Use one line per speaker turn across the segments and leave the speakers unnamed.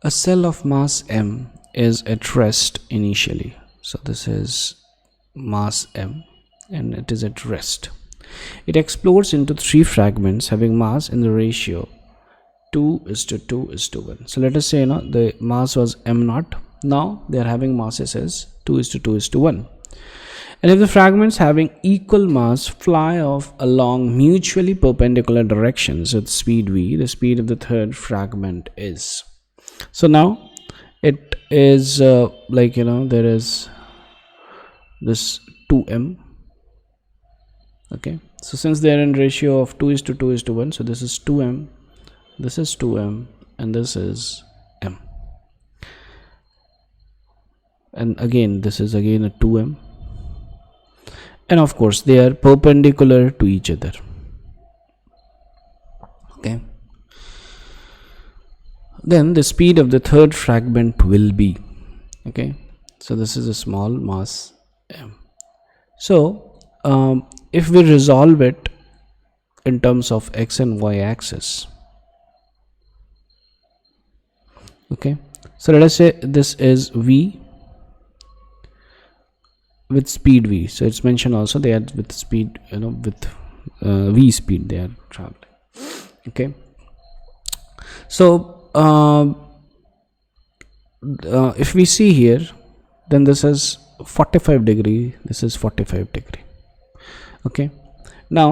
A cell of mass m is at rest initially. So this is mass m and it is at rest. It explodes into 3 fragments having mass in the ratio 2:2:1. So let us say the mass was m naught. Now they are having masses as 2:2:1. And if the fragments having equal mass fly off along mutually perpendicular directions at speed v, the speed of the third fragment is. So now it is there is this 2m. Okay, so since they are in ratio of 2:2:1, so this is 2m, this is 2m, and this is m, and again this is again a 2m, and of course they are perpendicular to each other. Okay, then the speed of the third fragment will be, okay, so this is a small mass m. So if we resolve it in terms of x and y axis, okay, so let us say this is v with speed v. So it's mentioned also they are with speed, with v speed they are traveling. Okay, so if we see here, then this is 45 degree, this is 45 degree. Okay, now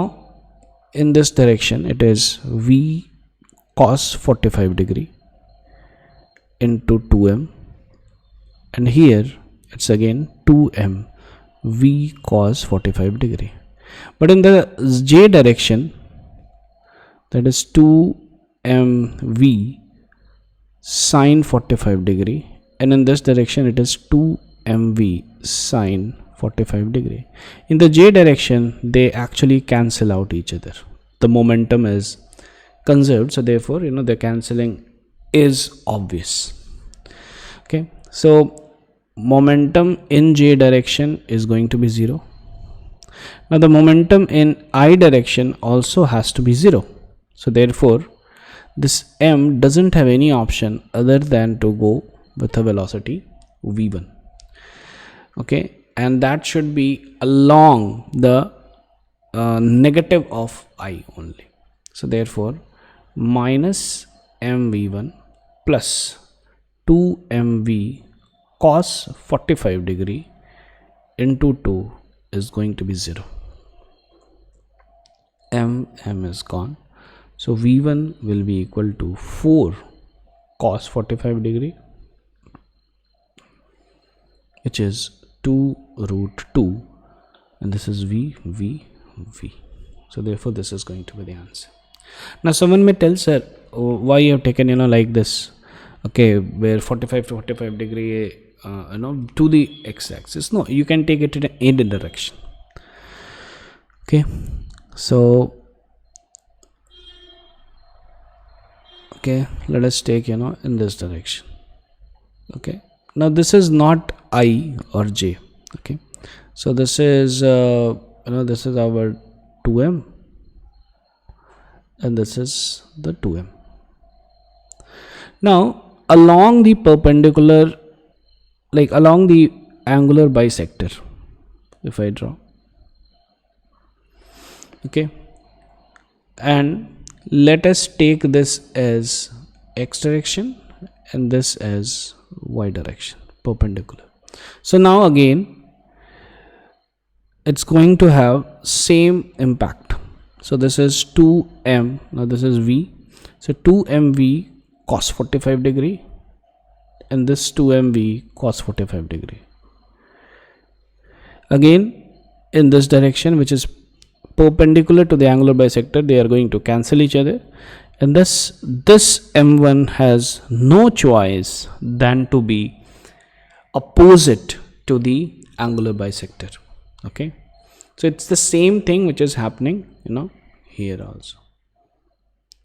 in this direction it is v cos 45 degree into 2m, and here it's again 2m v cos 45 degree. But in the j direction, that is 2m v sine 45 degree, and in this direction it is 2m v sine 45 degree. In the j direction they actually cancel out each other. The momentum is conserved, so therefore the cancelling is obvious. Okay, so momentum in j direction is going to be 0. Now the momentum in I direction also has to be 0. So therefore this m doesn't have any option other than to go with a velocity v1. Okay, and that should be along the negative of I only. So therefore minus mv1 plus 2mv cos 45 degree into 2 is going to be 0. m is gone, so v1 will be equal to 4 cos 45 degree, which is 2 root 2, and this is v. So therefore this is going to be the answer. Now someone may tell, sir, why you have taken like this, okay, where 45 to 45 degree to the x-axis. No, you can take it in any direction. Okay, so okay, let us take in this direction. Okay, now this is not I or j. Okay, so this is this is our 2m, and this is the 2m. Now along the perpendicular, along the angular bisector, if I draw, okay, and let us take this as x direction and this as y direction, perpendicular. So now again it's going to have same impact. So this is 2m, now this is v, so 2mv cos 45 degree, and this 2mv cos 45 degree. Again in this direction, which is perpendicular to the angular bisector, they are going to cancel each other, and this m1 has no choice than to be opposite to the angular bisector. Okay, so it's the same thing which is happening here also.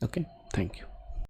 Okay, thank you.